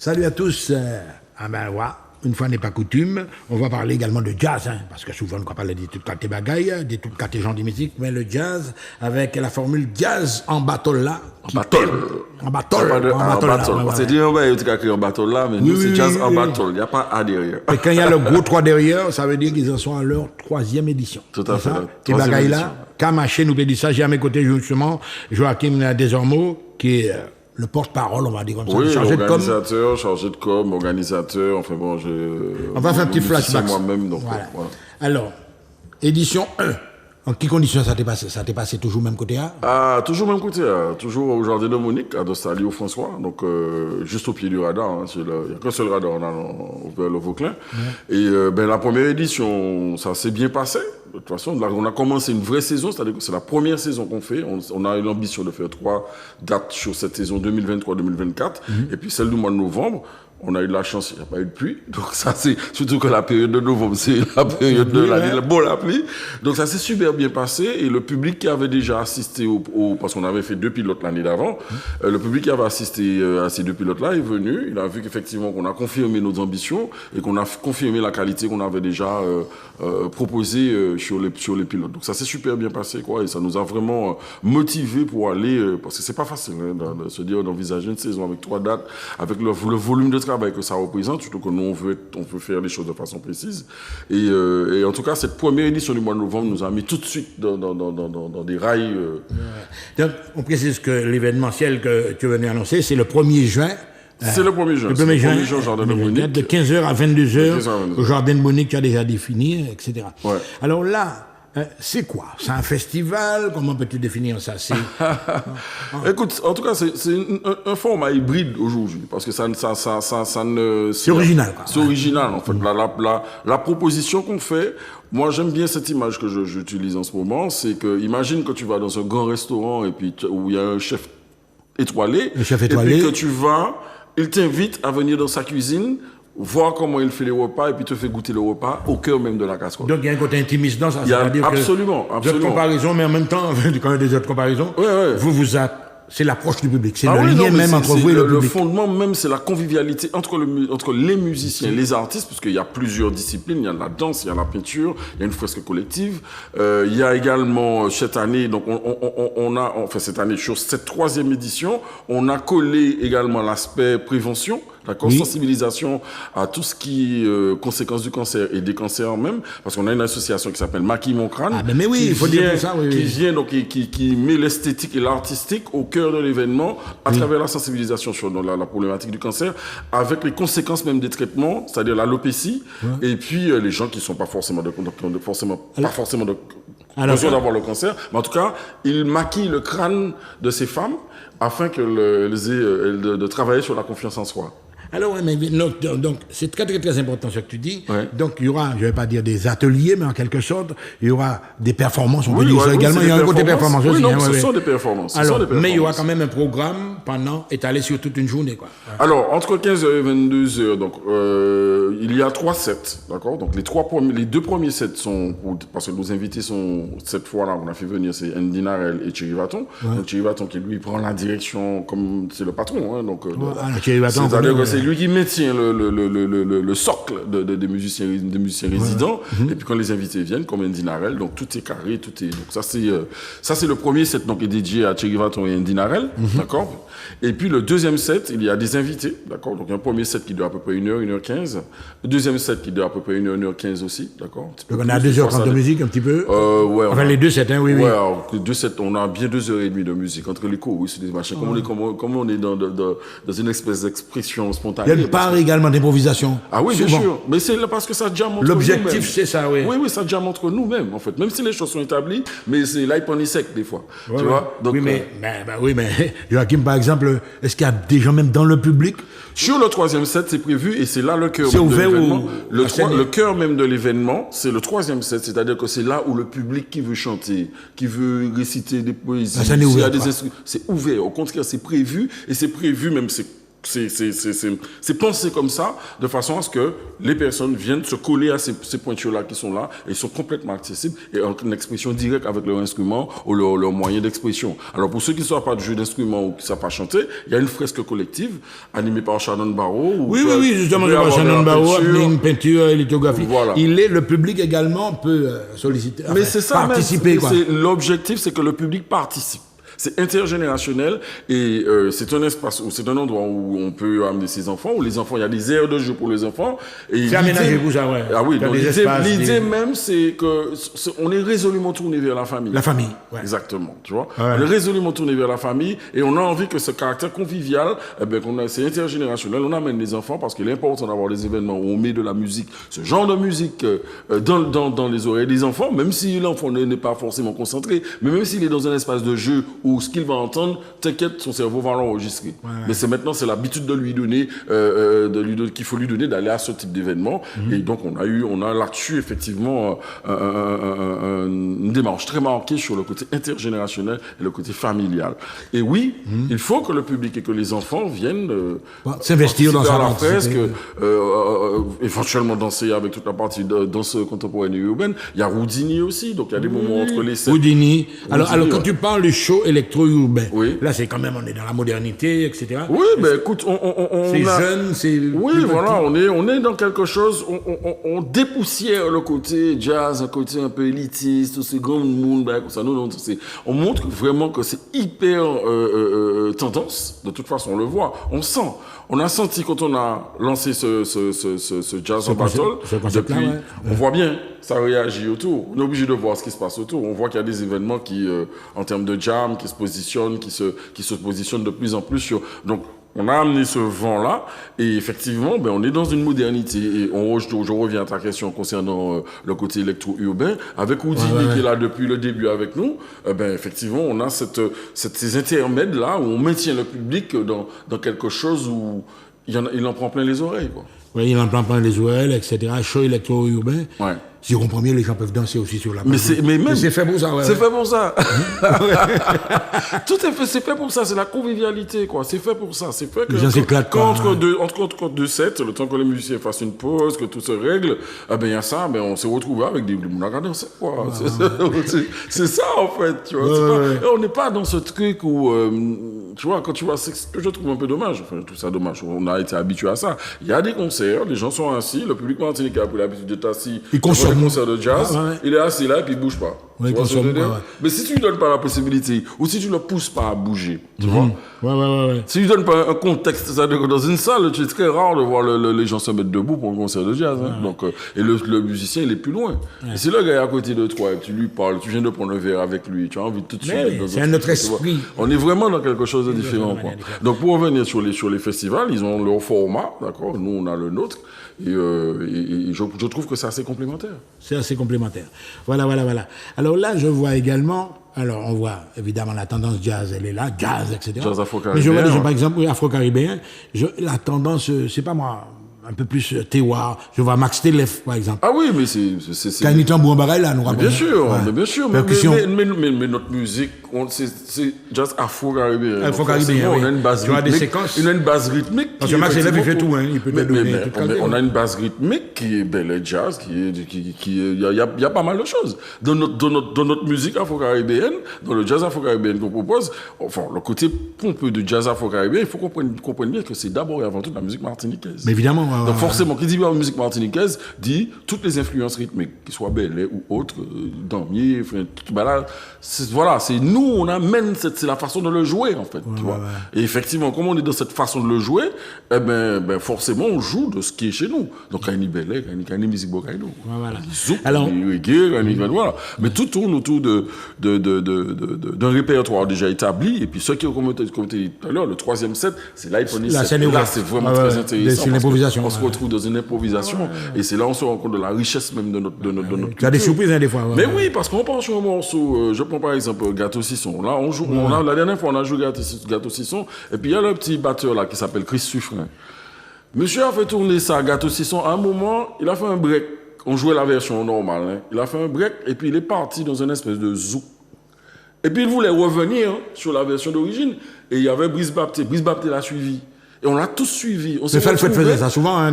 Salut à tous. Ah ben ouais, une fois n'est pas coutume, on va parler également de jazz, hein, parce que souvent on va parler des tout côtés bagailles, des tout côtés gens de musique, mais le jazz avec la formule jazz en battle là. En battle. En battle. En battle. C'est dit, on va écrire en battle là, mais nous c'est jazz en battle, il n'y a pas A derrière. Et quand il y a le gros 3 derrière, ça veut dire qu'ils en sont à leur 3e édition. Tout à fait. Et bagailles là, Kamaché nous peut dire ça, j'ai à mes côtés justement Joachim Desormeaux, qui est le porte-parole, on va dire comme ça, oui, chargé de com. Chargé de com, organisateur, enfin bon, on va faire un petit flashback. C'est moi-même, donc voilà. Voilà. Alors, édition 1. En quelles conditions ça t'est passé? Ça t'est passé toujours même côté A? Ah, toujours même côté A, toujours au Jardin de Monique, à Dostali au François, donc juste au pied du radar, hein, il n'y a qu'un seul radar vers le Vauclin. Ouais. Et la première édition, ça s'est bien passé. De toute façon, là, on a commencé une vraie saison, c'est-à-dire que c'est la première saison qu'on fait. On a eu l'ambition de faire 3 dates sur cette saison 2023-2024, et puis celle du mois de novembre. On a eu de la chance, il n'y a pas eu de pluie. Donc ça, c'est surtout que la période de novembre, c'est la période de l'année, la pluie. Donc ça s'est super bien passé. Et le public qui avait déjà assisté parce qu'on avait fait 2 pilotes l'année d'avant, le public qui avait assisté à ces 2 pilotes-là est venu. Il a vu qu'effectivement, qu'on a confirmé nos ambitions et qu'on a confirmé la qualité qu'on avait déjà proposée sur les pilotes. Donc ça s'est super bien passé, quoi. Et ça nous a vraiment motivés pour aller, parce que c'est pas facile, hein, de se dire, d'envisager une saison avec 3 dates, avec le volume de travail que ça représente, surtout que nous, on veut faire les choses de façon précise. Et en tout cas, cette première édition du mois de novembre nous a mis tout de suite dans des rails. Donc, on précise que l'événementiel que tu venais annoncer, c'est le 1er juin. C'est le 1er juin. Le 1er juin, au Jardin de Monique. De 15h à 22h, au Jardin de Monique, tu as déjà défini, etc. Ouais. Alors là, c'est quoi? C'est un festival? Comment peux-tu définir ça? Écoute, en tout cas, c'est un format hybride aujourd'hui, parce que ça ne... C'est original, quoi. C'est original, en fait. La proposition qu'on fait, moi, j'aime bien cette image que j'utilise en ce moment, c'est que, imagine que tu vas dans un grand restaurant, et puis où il y a un chef étoilé, et puis que tu vas, il t'invite à venir dans sa cuisine, voir comment il fait les repas et puis te fait goûter le repas au cœur même de la casserole. Donc il y a un côté intimiste dans ça. Absolument. D'autres comparaisons, mais en même temps, quand il y a des autres comparaisons, c'est l'approche du public, c'est le lien même entre vous et le public. Le fondement même, c'est la convivialité entre les musiciens, les artistes, parce qu'il y a plusieurs disciplines. Il y a la danse, il y a la peinture, il y a une fresque collective. Il y a également cette année, donc cette année sur cette 3e édition, on a collé également l'aspect prévention. D'accord, sensibilisation à tout ce qui est conséquences du cancer et des cancers même, parce qu'on a une association qui s'appelle Maquille Mon Crâne, qui met l'esthétique et l'artistique au cœur de l'événement à travers la sensibilisation sur la problématique du cancer, avec les conséquences même des traitements, c'est-à-dire l'alopécie, et puis les gens qui ne sont pas forcément conscients d'avoir le cancer, mais en tout cas, ils maquillent le crâne de ces femmes afin qu'elles aient de travailler sur la confiance en soi. Alors, donc c'est très, très, très important ce que tu dis. Ouais. Donc, il y aura, je ne vais pas dire des ateliers, mais en quelque sorte, il y aura des performances. On peut dire ça également. Il y a un côté performance aussi. Ce sont des performances. Mais il y aura quand même un programme étalé sur toute une journée, quoi. Alors, entre 15h et 22h, donc, il y a 3 sets, d'accord? Donc, les 2 premiers sets sont, parce que nos invités sont, cette fois-là, on a fait venir, c'est Andy Narel et Thierry Vaton. Donc, Thierry Vaton qui, lui, prend la direction comme, c'est le patron, hein, donc, Thierry Vaton, c'est lui qui maintient le socle des musiciens résidents. Et puis quand les invités viennent, comme Andy Narel, donc tout est carré, donc ça c'est le premier set, donc est dédié à Thierry Vaton et Andy Narel, d'accord. Et puis le deuxième set, il y a des invités, d'accord. Donc un premier set qui dure à peu près 1h, 1h15. Le deuxième set qui dure à peu près 1h, 1h15 aussi, d'accord. Donc on a 2h30 de musique un petit peu. Les 2 sets, hein, oui. Ouais, alors, 2 sets, on a bien 2h30 de musique entre les choristes, des machins. Comme on est dans une espèce d'expression spontanée. Il y a une part également d'improvisation. Ah oui, souvent. Bien sûr. Mais c'est parce que ça jamme entre nous. L'objectif, c'est ça, oui. Oui, ça jamme entre nous-mêmes, en fait. Même si les choses sont établies, mais c'est là, il sec, des fois. Tu vois? Donc, oui, mais Joachim, par exemple, est-ce qu'il y a des gens même dans le public? Sur le 3e set, c'est prévu, et c'est là le cœur même de l'événement. Le cœur même de l'événement, c'est le 3e set, c'est-à-dire que c'est là où le public qui veut chanter, qui veut réciter des poésies, c'est ouvert. C'est ouvert. Au contraire, c'est prévu, et c'est prévu même, c'est pensé comme ça, de façon à ce que les personnes viennent se coller à ces pointures-là qui sont là, et ils sont complètement accessibles, et ont une expression directe avec leur instrument ou leur moyen d'expression. Alors pour ceux qui ne savent pas de jeu d'instrument ou qui ne savent pas chanter, il y a une fresque collective animée par Shannon Barrow. Oui, justement, par Shannon Barrow, une peinture et lithographie. Voilà. Le public également peut solliciter, mais c'est ça, participer. L'objectif, c'est que le public participe. C'est intergénérationnel et c'est un espace où c'est un endroit où on peut amener ses enfants, où les enfants, il y a des aires de jeu pour les enfants. C'est aménagé pour ça, ouais. Ah oui, donc l'idée même, c'est que on est résolument tourné vers la famille. La famille, ouais. Exactement, tu vois. Ouais. On est résolument tourné vers la famille et on a envie que ce caractère convivial, c'est intergénérationnel. On amène les enfants parce qu'il est important d'avoir des événements où on met de la musique, ce genre de musique dans les oreilles des enfants, même si l'enfant n'est pas forcément concentré, mais même s'il est dans un espace de jeu où ce qu'il va entendre, t'inquiète, son cerveau va l'enregistrer. Ouais. Mais c'est l'habitude de lui donner, qu'il faut lui donner d'aller à ce type d'événement. Mm-hmm. Et donc on a là-dessus effectivement une démarche très marquée sur le côté intergénérationnel et le côté familial. Et oui, il faut que le public et que les enfants viennent s'investir dans la fresque, éventuellement danser avec toute la partie danse contemporaine et urbaine. Il y a Houdini aussi, donc il y a des moments entre les scènes. Houdini. Alors quand tu parles du show électro-urbain, là c'est quand même, on est dans la modernité, etc. Oui, mais écoute, c'est jeune, c'est... Oui, voilà, on est dans quelque chose, on dépoussière le côté jazz, un côté un peu élitiste, tout ce grand monde, ça, on montre vraiment que c'est hyper tendance, de toute façon, on le voit, on sent. On a senti quand on a lancé ce jazz en battle, depuis, on voit bien, ça réagit autour. On est obligé de voir ce qui se passe autour. On voit qu'il y a des événements qui, en termes de jam, qui se positionnent de plus en plus sur. Donc, on a amené ce vent-là, et effectivement, on est dans une modernité. Et je reviens à ta question concernant le côté électro-urbain. Avec Houdini qui est là depuis le début avec nous, effectivement, on a ces intermèdes-là où on maintient le public dans quelque chose où il en prend plein les oreilles, quoi. Oui, il en prend plein les oreilles, etc. Show électro-urbain. Ouais. Si on comprend bien, les gens peuvent danser aussi sur la plage. Mais c'est fait pour ça, ouais. C'est fait pour ça. Tout est fait, c'est fait pour ça. C'est la convivialité, quoi. C'est fait pour ça. C'est fait que les gens s'éclatent pas. Entre deux sets, le temps que les musiciens fassent une pause, que tout se règle, il y a ça, on s'est retrouvé avec des moulagas danser, quoi. C'est ça, en fait, tu vois. On n'est pas dans ce truc où, tu vois, quand tu vois, c'est ce que je trouve un peu dommage. Enfin, je trouve ça dommage. On a été habitué à ça. Il y a des concerts, les gens sont assis, le public martiniquais a pris l'habitude d'être assis. Un concert de jazz, il est assis là et puis il bouge pas. Ouais, mais si tu lui donnes pas la possibilité, ou si tu le pousses pas à bouger, tu vois. Si tu lui donnes pas un contexte, c'est-à-dire dans une salle, c'est très rare de voir les gens se mettre debout pour un concert de jazz. Donc, et le musicien, il est plus loin. Et si le gars est à côté de toi et tu lui parles, tu viens de prendre un verre avec lui, tu as envie de tout de suite. C'est un autre esprit. On est vraiment dans quelque chose de différent, quoi. Donc, pour revenir sur les festivals, ils ont leur format, d'accord. Nous, on a le nôtre. Et je trouve que c'est assez complémentaire. C'est assez complémentaire. Voilà. Alors là, je vois également, on voit évidemment la tendance jazz, elle est là, jazz, etc. Jazz afro-caribéen. Mais je vois des gens, par exemple, afro-caribéens, la tendance, c'est pas moi, un peu plus Tewa, je vois Max Telef, par exemple. Ah oui, mais c'est... Quand il est en Bouambaray, là, nous rappelons. Bien sûr, mais notre musique, c'est jazz afro-caribéen. Afro-caribéen, oui. On a une base rythmique. Il a une base rythmique. Parce que Max Telef, il fait tout, il peut donner tout. On a une base rythmique qui est belle jazz, il y a pas mal de choses. Dans notre musique afro-caribéenne, dans le jazz afro-caribéen qu'on propose, enfin, le côté pompeux de jazz afro-caribéen, il faut qu'on comprenne bien que c'est d'abord et avant tout de la musique martiniquaise. Mais évidemment, donc forcément, qui dit bien musique martiniquaise dit toutes les influences rythmiques, qu'ils soient belles ou autres, damier, c'est nous, on amène, c'est la façon de le jouer en fait, tu vois. Et effectivement, comme on est dans cette façon de le jouer, forcément, on joue de ce qui est chez nous. Donc, il y a une belle, il y a une musique bocaïno, voilà. Mais tout tourne autour d'un répertoire déjà établi. Et puis, ceux qui ont commenté tout à l'heure, le troisième set, c'est là, c'est vraiment très intéressant. C'est l'improvisation. On se retrouve dans une improvisation et c'est là on se rend compte de la richesse même de notre culture. Tu as des surprises des fois. Mais oui, parce qu'on pense sur un morceau, je prends par exemple Gâteau Sisson. Là, la dernière fois on a joué Gâteau Sisson et puis il y a le petit batteur là qui s'appelle Chris Suffren. Monsieur a fait tourner ça, Gâteau Sisson. À un moment, il a fait un break. On jouait la version normale. Hein. Il a fait un break et puis il est parti dans une espèce de zouk. Et puis il voulait revenir sur la version d'origine et il y avait Brice Bapté. Brice Bapté l'a suivi. Et on l'a tous suivi. C'est ça, le fait faisait ça souvent, hein,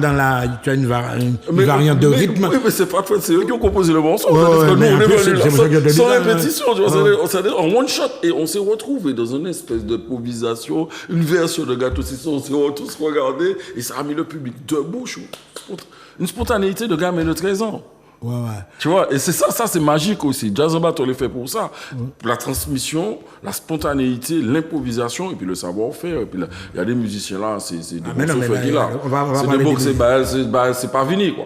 tu as une variante de rythme. Oui, mais c'est pas c'est eux qui ont composé le morceau. Ouais, parce que nous, on est plus, venu sans répétition, tu vois, en one shot. Et on s'est retrouvés dans une espèce d'improvisation, une version de Gâteau Cissé, on s'est tous regardés, et ça a mis le public debout. Une spontanéité de gamin de 13 ans. Ouais. Tu vois, et c'est ça c'est magique aussi. Jazz en Battle est fait pour ça. La transmission, la spontanéité, l'improvisation, et puis le savoir-faire. Et puis il y a des musiciens là, c'est des boxeurs là. C'est des boxeurs, c'est pas fini, quoi.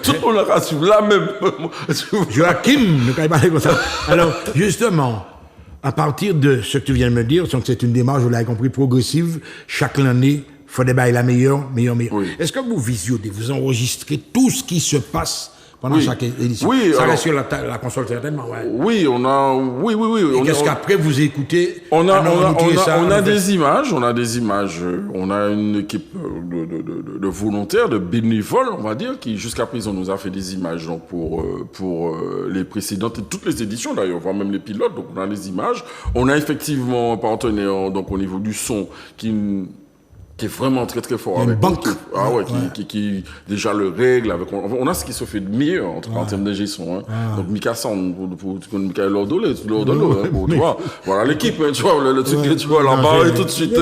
Tout le monde a suivi là même. Joachim, ne pas parler comme ça. Alors, justement, à partir de ce que tu viens de me dire, c'est une démarche, vous l'avez compris, progressive, chaque année. Il faut débattre la meilleure. Oui. Est-ce que vous visionnez, vous enregistrez tout ce qui se passe pendant chaque édition? Oui. Ça reste sur la console certainement, ouais. Oui, on a. Oui. Et qu'est-ce qu'après vous écoutez? On a des images. On a une équipe de volontaires, de bénévoles, on va dire, qui jusqu'à présent nous a fait des images donc pour les précédentes, toutes les éditions d'ailleurs, voire même les pilotes. Donc on a les images. On a effectivement un partenaire donc au niveau du son qui est vraiment très très fort. Avec banque. Qui déjà le règle. On a ce qui se fait de mieux en termes d'ingé son. Hein. Donc Mika Sound, pour Mika Lordolo, tu vois. Voilà l'équipe, hein, tu vois, le truc que tu vois là-bas et tout de suite.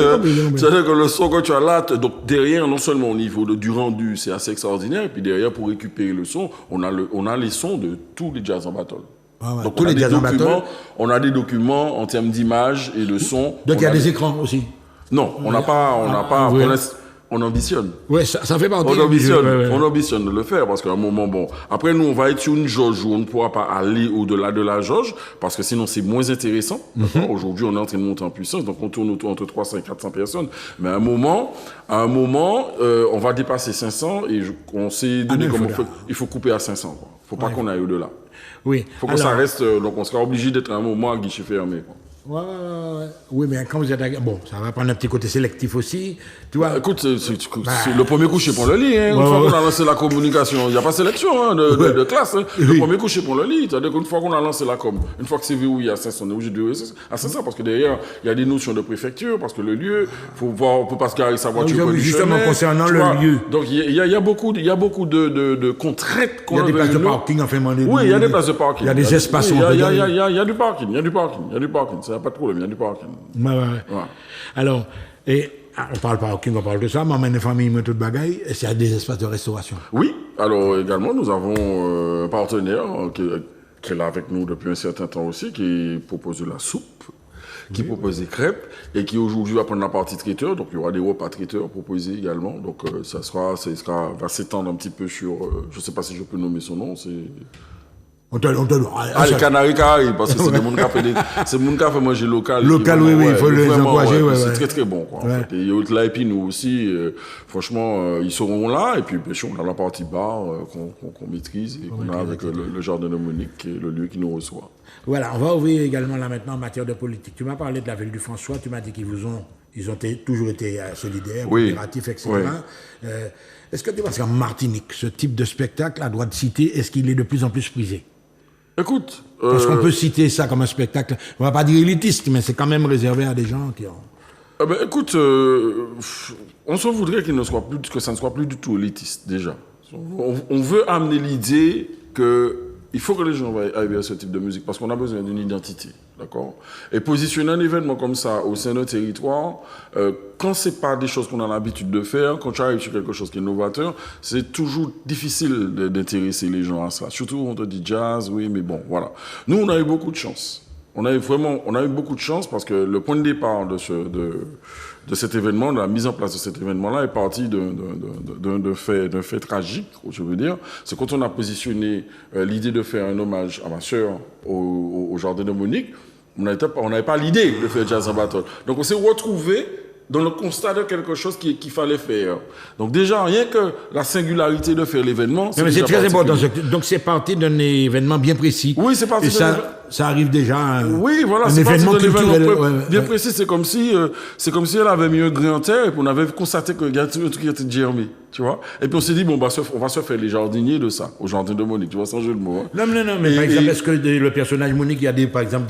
C'est-à-dire que le son que tu as là, donc derrière, non seulement au niveau du rendu, c'est assez extraordinaire, et puis derrière, pour récupérer le son, on a les sons de tous les Jazz en Battle. Donc tous les Jazz en Battle. On a des documents en termes d'image et de son. Donc il y a des écrans aussi. Non, on n'a pas, on ambitionne. Ouais, ça fait partie. On ambitionne de le faire parce qu'à un moment, bon, après nous, on va être sur une jauge où on ne pourra pas aller au-delà de la jauge parce que sinon c'est moins intéressant. Aujourd'hui, on est en train de monter en puissance, donc on tourne autour entre 300 et 400 personnes. Mais à un moment, on va dépasser 500 et on s'est donné il faut couper à 500. Quoi. Faut pas qu'on aille au-delà. Oui. Faut que ça reste, donc on sera obligé d'être à un moment à guichet fermé. Quoi. Oui, mais quand vous êtes... Bon, ça va prendre un petit côté sélectif aussi. Tu vois. Écoute, c'est le premier coucher pour le lit. Hein. Une fois qu'on a lancé la communication, il n'y a pas sélection de classe. Hein. Le premier coucher pour le lit. C'est-à-dire qu'une fois qu'on a lancé la com, une fois que c'est verrouillé à 500, on est obligé de verrouiller à 500 parce que derrière, il y a des notions de préfecture, parce que le lieu, faut voir, on peut pas se garer sa voiture. Justement, concernant le lieu. Donc, il y a beaucoup de contraintes. Il y a des places de parking, enfin, oui, il y a des places de parking. Il y a des espaces. Il y a du parking. Il y a du parking. Ça n'a pas de problème, il y a du parking. Ouais. Alors, on parle parking, on parle de ça, mais on a une famille, mais toute bagaille, et il y a des espaces de restauration. Oui, alors également, nous avons un partenaire qui est là avec nous depuis un certain temps aussi, qui propose de la soupe, qui propose des crêpes, et qui aujourd'hui va prendre la partie traiteur, donc il y aura des repas traiteurs proposés également, donc ça va s'étendre un petit peu sur, je ne sais pas si je peux nommer son nom, c'est... les Canaries Caraïbes, parce que c'est des gens qui fait manger local. Local, oui, il faut les encourager. C'est très très bon, quoi. En fait. Et là, et puis nous aussi, franchement, ils seront là, et puis bien sûr, on a la partie bar qu'on maîtrise, et qu'on a avec le jardin de Monique, qui est le lieu qui nous reçoit. Voilà, on va ouvrir également là maintenant en matière de politique. Tu m'as parlé de la ville du François, tu m'as dit qu'ils ont toujours été solidaires, coopératifs, etc. Oui. Est-ce que tu penses qu'en Martinique, ce type de spectacle, à droit de citer, est-ce qu'il est de plus en plus prisé? Écoute... Parce qu'on peut citer ça comme un spectacle, on va pas dire élitiste, mais c'est quand même réservé à des gens qui ont... écoute, on se voudrait que ça ne soit plus du tout élitiste, déjà. On veut amener l'idée qu'il faut que les gens aillent vers ce type de musique, parce qu'on a besoin d'une identité, d'accord? Et positionner un événement comme ça au sein d'un territoire, quand c'est pas des choses qu'on a l'habitude de faire, quand tu arrives sur quelque chose qui est novateur, c'est toujours difficile d'intéresser les gens à ça. Surtout, on te dit jazz, oui, mais bon, voilà. Nous, on a eu beaucoup de chance. On a eu beaucoup de chance parce que le point de départ de cet événement, de la mise en place de cet événement-là, est parti d'un fait tragique, je veux dire. C'est quand on a positionné l'idée de faire un hommage à ma sœur au jardin de Monique, on n'avait pas l'idée de faire Jazz en Battle. Donc on s'est retrouvé dans le constat de quelque chose qu'il fallait faire. Donc déjà, rien que la singularité de faire l'événement... Mais c'est très important. Donc c'est parti d'un événement bien précis. Oui, c'est parti ça arrive déjà. Oui, voilà, un c'est événement culturel. Bien précis, c'est comme si elle avait mis un grain en terre et puis on avait constaté qu'il y a un truc qui était germé, tu vois. Et puis on s'est dit, bon, on va se faire les jardiniers de ça, au jardin de Monique, tu vois, sans jeu de mots. Hein. Non, mais par exemple, est-ce que le personnage Monique, il y a par exemple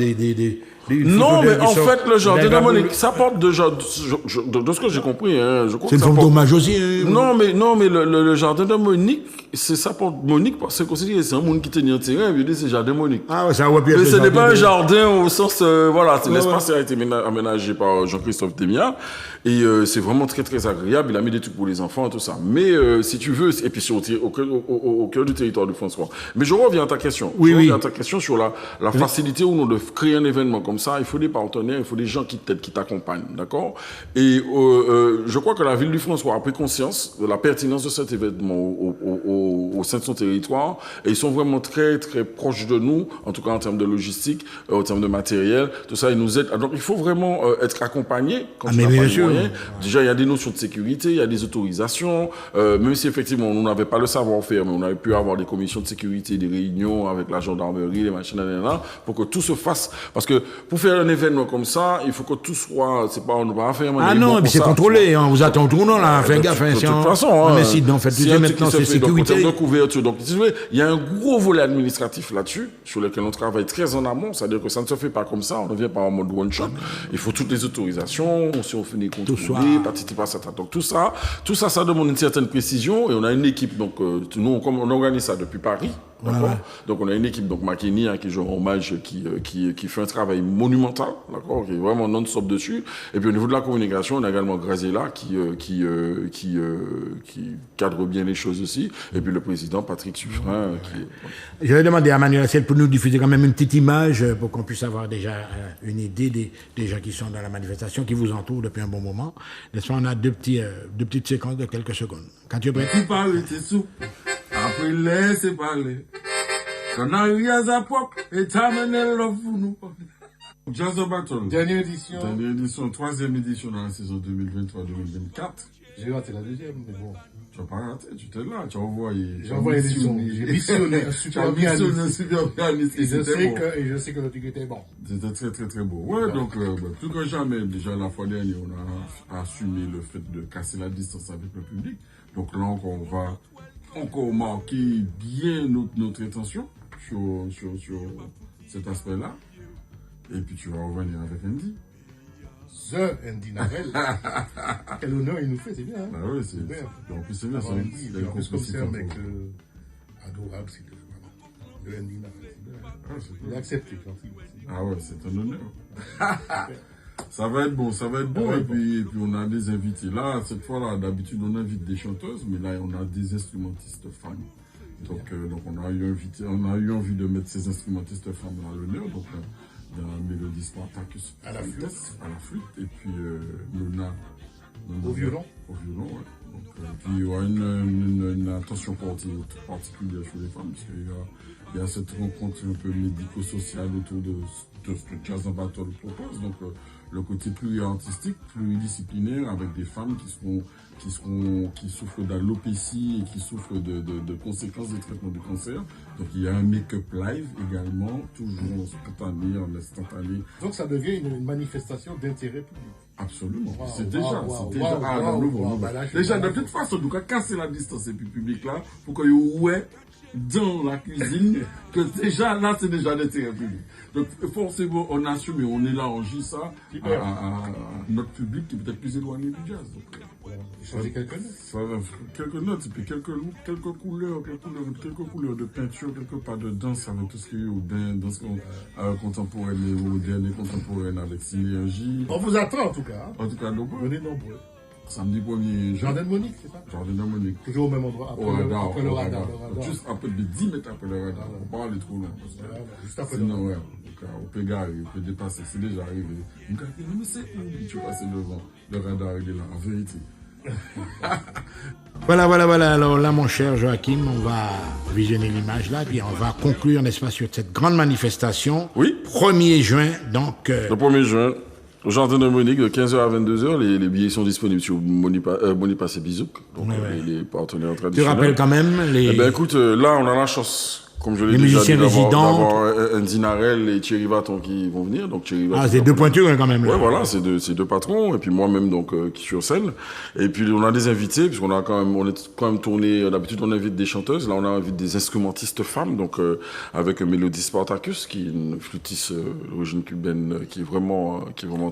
non, mais en fait, le jardin de Monique, ça porte de ce que j'ai compris, hein, je crois c'est une forme d'hommage aussi. Non, mais le jardin de Monique, ça porte Monique parce que c'est un monde qui tenait un terrain, et puis c'est jardin Monique. Ah ouais, ça aurait pu être. Mais ce n'est pas un jardin au sens, voilà, l'espace a été aménagé par Jean-Christophe Demia, et c'est vraiment très très agréable. Il a mis des trucs pour les enfants et tout ça. Mais si tu veux, et puis au cœur du territoire de François. Mais je reviens à ta question. Oui, je reviens à ta question sur la facilité ou non de créer un événement comme ça. Il faut des partenaires, il faut des gens qui t'aident, qui t'accompagnent, d'accord. Et je crois que la ville du François a pris conscience de la pertinence de cet événement au sein de son territoire, et ils sont vraiment très très proches de nous, en tout cas en termes de logistique, en termes de matériel, tout ça, ils nous aident. Donc il faut vraiment être accompagné quand tu n'as pas les moyens. Déjà, il y a des notions de sécurité, il y a des autorisations, même si effectivement on n'avait pas le savoir-faire, mais on avait pu avoir des commissions de sécurité, des réunions avec la gendarmerie, les machines, pour que tout se fasse. Parce que pour faire un événement comme ça, il faut que tout soit, c'est pas, on ne va pas faire. Ah non, mais c'est contrôlé, on vous attend au tournant là, faites gaffe, de toute façon, on décide d'en faire plusieurs maintenant, c'est sécurité. Donc, couverture. Donc, il y a un gros volet administratif là-dessus, sur lequel on travaille très en amont, c'est-à-dire que ça ne se fait pas comme ça, on ne vient pas en mode one shot. Il faut toutes les autorisations, si on finit contrôler, participer à ça. Donc, tout ça, ça demande une certaine précision, et on a une équipe, donc, nous, on organise ça depuis Paris. D'accord. Donc on a une équipe, donc Makini, qui joue un hommage, qui fait un travail monumental, d'accord, qui est vraiment non-stop dessus. Et puis au niveau de la communication, on a également Graziella qui cadre bien les choses aussi. Et puis le président Patrick Suffren. Je vais demander à Manuel Assel pour nous diffuser quand même une petite image pour qu'on puisse avoir déjà une idée des gens qui sont dans la manifestation, qui vous entourent depuis un bon moment. N'est-ce pas, on a deux petites séquences de quelques secondes. Quand tu es prêt. Tu parles, t'es sous. Après, laissez parler. Quand on y a Zapok, et t'amener le fou, nous. Jazz Battle. Dernière édition. Troisième édition dans la saison 2023-2024. J'ai raté la deuxième, mais bon. Tu n'as pas raté, tu étais là, tu as envoyé. J'ai envoyé des sons, j'ai missionné un super pianiste. Et je sais que le truc était bon. C'était très très très beau. Ouais, donc, plus que jamais, déjà la fois dernière, on a assumé le fait de casser la distance avec le public. Donc là encore, on va encore marquer bien notre intention sur cet aspect-là. Et puis tu vas revenir avec Andy. Andy Navel. Quel honneur il nous fait, c'est bien. Hein? Bah oui, c'est bien. En plus, c'est bien. En plus, comme c'est un mec adorable, c'est le Andy Navel. Il a accepté quand il. Ah ouais, c'est un honneur. Ça va être bon. Et puis on a des invités. Là, cette fois-là, d'habitude, on invite des chanteuses, mais là, on a des instrumentistes femmes. Donc on a eu envie de mettre ces instrumentistes femmes à l'honneur. Donc, dans la mélodie Spartacus à la flûte, et puis Nona au violon. Ouais. Donc, puis il y aura une attention particulière chez les femmes, parce qu'il y a cette rencontre un peu médico-sociale autour de ce que Jazz Battle propose. Donc le côté plus artistique, plus disciplinaire, avec des femmes qui souffrent d'alopécie et qui souffrent de conséquences des traitements du cancer. Donc il y a un make-up live également, toujours spontané, en instantané. Donc ça devient une manifestation d'intérêt public. Absolument. C'est déjà nouveau. Déjà, de toute façon, donc à casser la distance et puis public là, pour que ouais dans la cuisine, que déjà là c'est déjà l'intérêt public. Donc forcément on assume et on élargit ça à notre public qui est peut-être plus éloigné du jazz. Changer quelques notes. Quelques notes, et puis quelques couleurs de peinture, quelques pas de danse avec tout ce qui est au danse contemporaine et moderne et contemporaine avec synergie. On vous attend en tout cas. En tout cas, nombreux. Venez nombreux. Samedi 1er Jardin de Monique, c'est ça? Jardin de Monique. Toujours au même endroit, après le radar. Juste un peu de 10 mètres après le radar. On ne peut pas aller trop loin. Juste après le radar. On peut garer, on peut dépasser. C'est déjà arrivé. On dit, mais c'est où tu passes devant le radar, il est là, en vérité. Voilà. Alors là, mon cher Joachim, on va visionner l'image là, puis on va conclure, n'est-ce pas, sur cette grande manifestation. Oui. 1er juin, donc. Le 1er juin, au Jardin de Monique, de 15h à 22h, les billets sont disponibles sur Monipass et Bizouk, donc les partenaires traditionnels. Tu rappelles quand même les. Eh ben écoute, là, on a la chance Comme je l'ai les déjà musiciens dit, résidents. d'avoir Andy Narel et Thierry Vaton qui vont venir. Donc, Thierry Vaton, C'est deux pointures hein, quand même. Là. Ouais, voilà, c'est deux patrons, et puis moi-même donc qui suis sur scène. Et puis on a des invités, puisqu'on a on est quand même tourné. D'habitude on invite des chanteuses, là on invite des instrumentistes femmes, donc avec Mélodie Spartacus, qui est une flûtiste d'origine cubaine, qui est vraiment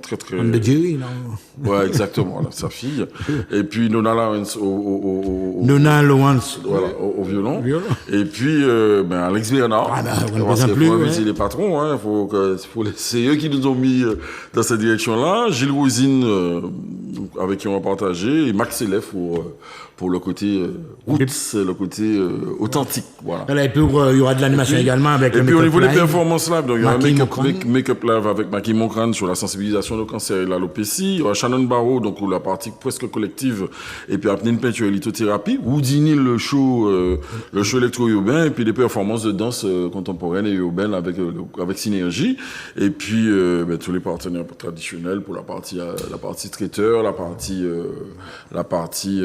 très très. Comme de Jerry, non. Ouais, exactement, là, sa fille. Et puis Nona Lawrence Nona Lawrence. Voilà, au violon. Et puis Alex Bernard. Parce qu'il faut inviter les patrons, hein, c'est eux qui nous ont mis dans cette direction-là. Gilles Rosine, avec qui on va partager, et Max Elef pour le côté roots, le côté authentique. Voilà. Et puis il y aura de l'animation également avec le Et puis au niveau des live. performances live, donc il y aura un make-up live avec Maki Monkrane sur la sensibilisation au cancer et l'alopécie. Il y aura Shannon Barrow, donc pour la partie presque collective, et puis Apnine Peinture et lithothérapie. Woody le show électro-urbain, et puis des performances de danse contemporaine et urbaine avec Synergie. Et puis tous les partenaires traditionnels pour la partie traiteur, la partie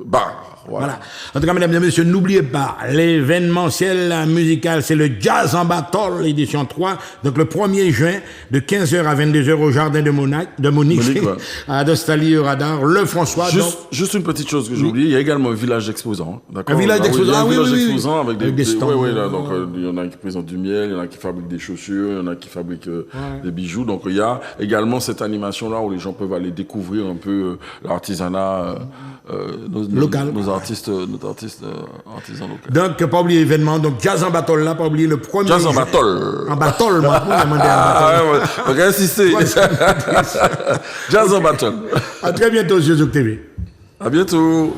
bar. Voilà. En tout cas, mesdames et messieurs, n'oubliez pas, l'événementiel musical, c'est le Jazz en Battle, édition 3. Donc, le 1er juin, de 15h à 22h au Jardin de Monique, ouais. À Dostali au Radar, le François. Juste une petite chose que j'ai oublié, il y a également un village d'exposants. Un village d'exposants, oui. Un village d'exposants avec des stands. Oui, donc, il y en a qui présentent du miel, il y en a qui fabriquent des chaussures, il y en a qui fabriquent des bijoux. Donc, il y a également cette animation-là où les gens peuvent aller découvrir un peu l'artisanat local. Nos artistes artisans locaux. Donc, pas oublier l'événement. Donc, Jazz en Battle là, pas oublier le 1er Jazz en juin. Battle. En Battle, moi, on a demandé en Battle. On va insister. Jazz en Battle. À très bientôt sur Zouk TV. À bientôt.